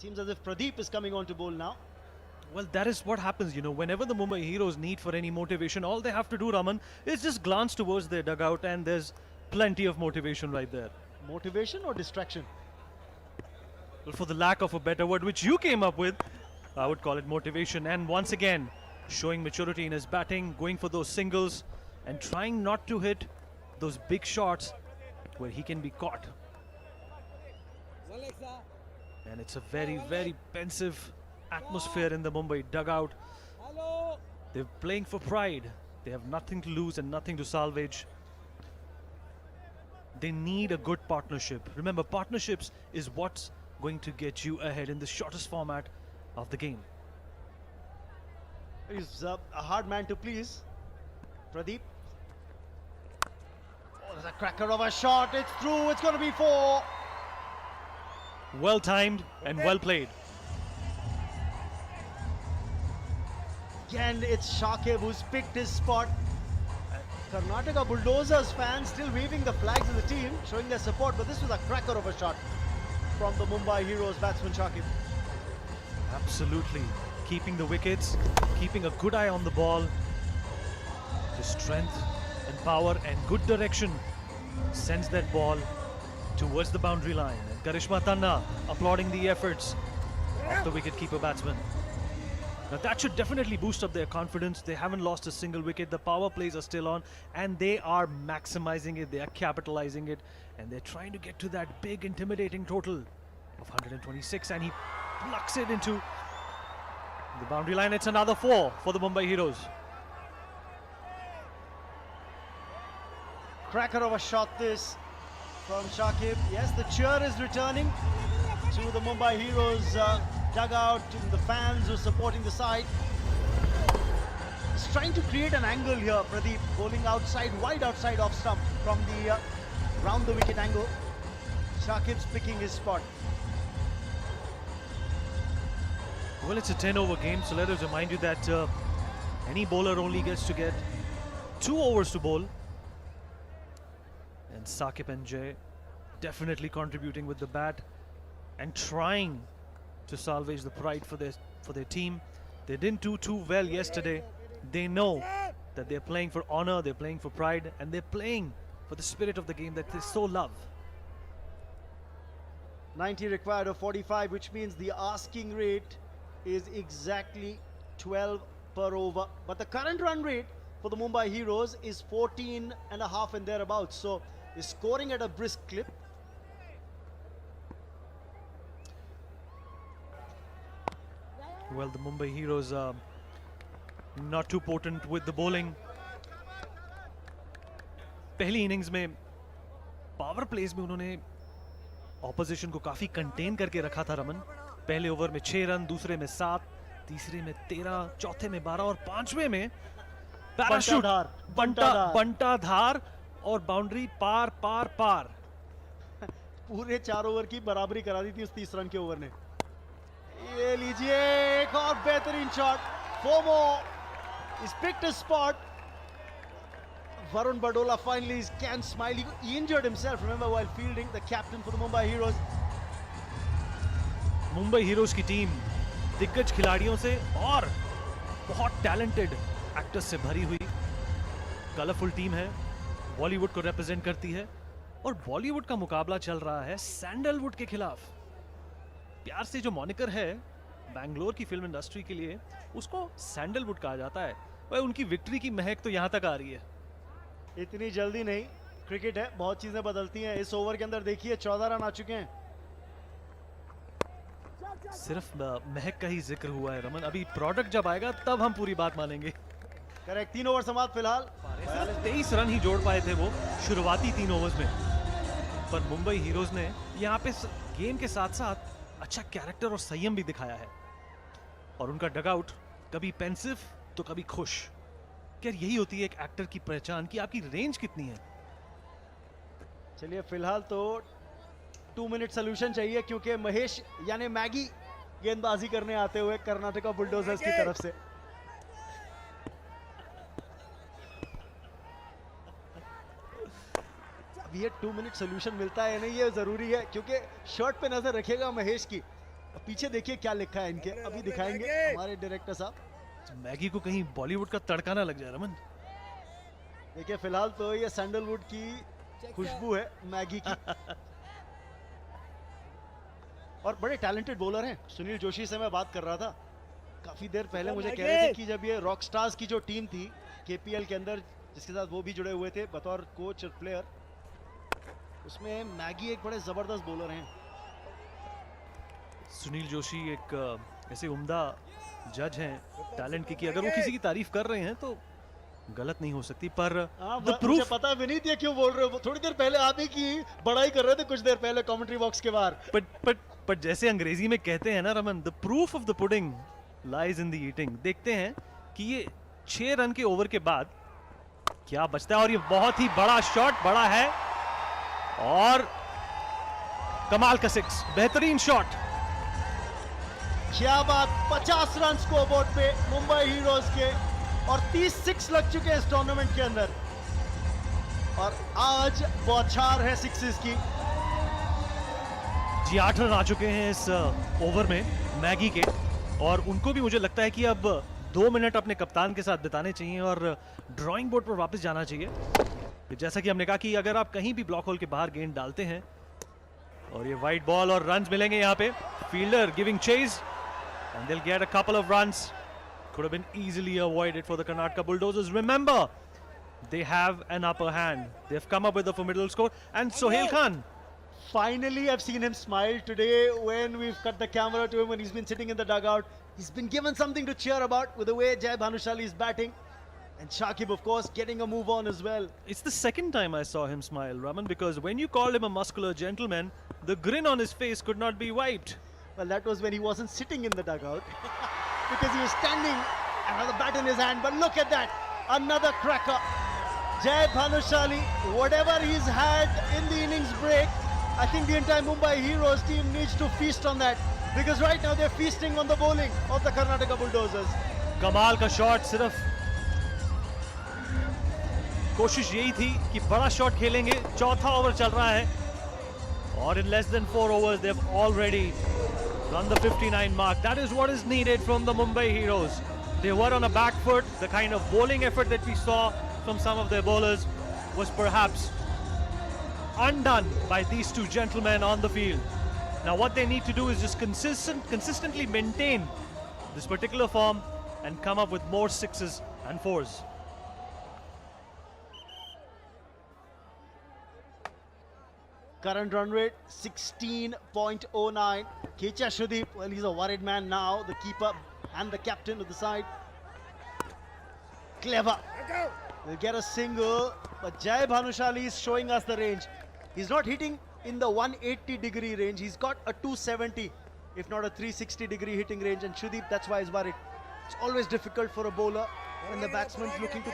Seems as if Pradeep is coming on to bowl now. Well, that is what happens, you know, whenever the Mumbai Heroes need for any motivation, all they have to do, Raman, is just glance towards their dugout and there's plenty of motivation right there. Motivation or distraction? Well, for the lack of a better word, which you came up with, I would call it motivation. And once again, showing maturity in his batting, going for those singles and trying not to hit those big shots where he can be caught. And it's a very, very pensive atmosphere in the Mumbai dugout. They're playing for pride. They have nothing to lose and nothing to salvage. They need a good partnership. Remember, partnerships is what's going to get you ahead in the shortest format of the game. He's a hard man to please. Pradeep. Oh, there's a cracker of a shot. It's through. It's going to be 4. Well timed and well played. Again, it's Shakib who's picked his spot. Karnataka Bulldozers fans still waving the flags of the team, showing their support, but this was a cracker of a shot from the Mumbai Heroes batsman Shakib. Absolutely. Keeping the wickets, keeping a good eye on the ball. The strength and power and good direction sends that ball towards the boundary line. And Karishma Tanna applauding the efforts of the wicketkeeper batsman. Now that should definitely boost up their confidence. They haven't lost a single wicket. The power plays are still on and they are maximizing it. They are capitalizing it and they're trying to get to that big intimidating total of 126 and he plucks it into the boundary line. It's another 4 for the Mumbai Heroes. Cracker of a shot this from Shakib. Yes, the cheer is returning to the Mumbai Heroes dugout, to the fans who are supporting the side. He's trying to create an angle here, Pradeep, bowling outside, wide outside off stump from the round the wicket angle. Shakib's picking his spot. Well, it's a 10-over game, so let us remind you that any bowler only gets to get 2 overs to bowl. And Sakib and Jay definitely contributing with the bat and trying to salvage the pride for their team. They didn't do too well yesterday. They know that they're playing for honor, they're playing for pride, and they're playing for the spirit of the game that they so love. 90 required of 45, which means the asking rate is exactly 12 per over. But the current run rate for the Mumbai Heroes is 14 and a half and thereabouts. So is scoring at a brisk clip. Well, the Mumbai Heroes are not too potent with the bowling. पहली innings में power place में उन्होंने opposition को काफी contain करके रखा था रमन. पहले ओवर में 6 रन, दूसरे में 7, तीसरे में 13, चौथे में 12 और पांचवें में पैराशूट बंटा धार और बाउंड्री पार पार पार. पूरे 4 ओवर की बराबरी करा दी थी उस 30 रन के ओवर ने. ये लीजिए एक और बेहतरीन shot. 4 more. He's picked his spot. Varun Badola finally can smile. He injured himself, remember, while fielding, the captain for the Mumbai Heroes. Mumbai heroes की टीम दिग्गज खिलाड़ियों से और बहुत टैलेंटेड एक्टर्स से भरी हुई कलरफुल टीम है. बॉलीवुड को रिप्रेजेंट करती है और बॉलीवुड का मुकाबला चल रहा है सैंडलवुड के खिलाफ. प्यार से जो मॉनिकर है बैंगलोर की फिल्म इंडस्ट्री के लिए, उसको सैंडलवुड कहा जाता है. वह उनकी विक्ट्री की महक तो यहां तक आ रही है. इतनी जल्दी नहीं, क्रिकेट है, बहुत चीजें बदलती हैं. इस ओवर के अंदर देखिए 14 रन आ चुके हैं. सिर्फ महक का ही जिक्र हुआ है रमन. अभी प्रोडक्ट जब आएगा तब हम पूरी बात मानेंगे. करेक्ट. 3 ओवर समाप्त फिलहाल. 23 रन ही जोड़ पाए थे वो शुरुआती 3 ओवर्स में. पर मुंबई हीरोज ने यहाँ पे गेम के साथ साथ अच्छा कैरेक्टर और संयम भी दिखाया है. और उनका डगआउट कभी पेंसिव तो कभी खुश. क्या यही होती है एक एक्टर की पहचान कि आपकी रेंज कितनी है. चलिए फिलहाल तो 2 मिनट सोल्यूशन चाहिए, क्योंकि महेश यानी मैगी गेंदबाजी करने आते हुए कर्नाटका बुलडोजर्स की तरफ से. अब ये 2 मिनट सोल्यूशन मिलता है नहीं, ये जरूरी है, क्योंकि शर्ट पे नजर रखिएगा महेश की. पीछे देखिए क्या लिखा है इनके, अभी दिखाएंगे हमारे डायरेक्टर साहब। मैगी को कहीं बॉलीवुड का तड़का ना लग जाए रमन। देखिए फिलहाल तो ये सैंडलवुड की खुशबू है मैगी की। और बड़े टैलेंटेड बॉलर हैं। सुनील जोशी से मैं बात कर रहा था काफी देर पहले, मुझे कह रहे थे कि जब ये रॉक स्टार्स की जो टीम थी केपीएल के अंदर, जिसके साथ वो भी जुड़े हुए थे बतौर कोच और प्लेयर, उसमें मैगी एक बड़े जबरदस्त बॉलर हैं। सुनील जोशी एक ऐसे उम्दा जज हैं टैलेंट की कि अगर वो किसी की तारीफ कर रहे हैं तो गलत नहीं हो सकती। पर मुझे प्रूफ पता भी नहीं था क्यों बोल रहे हो, थोड़ी देर पहले आप ही की बड़ाई कर रहे थे कुछ देर पहले कमेंट्री बॉक्स के बाहर। पर जैसे अंग्रेजी में कहते हैं ना Raman, the proof of the pudding lies in the eating. देखते हैं कि ये 6 रन के ओवर के बाद क्या बचता है। और ये बहुत ही बड़ा शॉट, बड़ा है और कमाल का 6, बेहतरीन शॉट। क्या बात, 50 रन स्कोर बोर्ड पे मुंबई हीरोज के, और 30 6 लग चुके हैं इस टूर्नामेंट के अंदर, और आज बौछार है सिक्सेस की। जी 8 रन आ चुके हैं इस ओवर में मैगी के, और उनको भी मुझे लगता है कि अब 2 मिनट अपने कप्तान के साथ बिताने चाहिए और ड्राइंग बोर्ड पर वापस जाना चाहिए। जैसा कि हमने कहा कि अगर आप कहीं भी ब्लॉक होल के बाहर गेंद डालते हैं और ये वाइड बॉल और रन्स मिलेंगे यहाँ पे, fielder giving chase and they'll get a couple of runs. Could have been easily avoided for the Karnataka Bulldozers. Remember, they have an upper hand. They've come up with a formidable score. And Sohail Khan. Finally, I've seen him smile today when we've cut the camera to him when he's been sitting in the dugout. He's been given something to cheer about with the way Jai Bhanushali is batting. And Shakib, of course, getting a move on as well. It's the second time I saw him smile, Raman, because when you called him a muscular gentleman, the grin on his face could not be wiped. Well, that was when he wasn't sitting in the dugout because he was standing and had the bat in his hand. But look at that, another cracker. Jai Bhanushali, whatever he's had in the innings break, I think the entire Mumbai Heroes team needs to feast on that, because right now they're feasting on the bowling of the Karnataka Bulldozers. कमाल का shot, सिर्फ कोशिश यही थी कि बड़ा shot खेलेंगे। चौथा ओवर चल रहा है और in less than 4 overs they've already run the 59 mark. That is what is needed from the Mumbai Heroes. They were on a back foot. The kind of bowling effort that we saw from some of their bowlers was perhaps undone by these two gentlemen on the field. Now what they need to do is just consistently maintain this particular form and come up with more 6s and 4s. Current run rate 16.09. Kecha Shudip, well, he's a worried man now, the keeper and the captain of the side. Clever. Will get a single, but Jai Bhanushali is showing us the range. He's not hitting in the 180-degree range. He's got a 270, if not a 360-degree hitting range. And Shudip, that's why he's worried. It's always difficult for a bowler when the batsman's looking to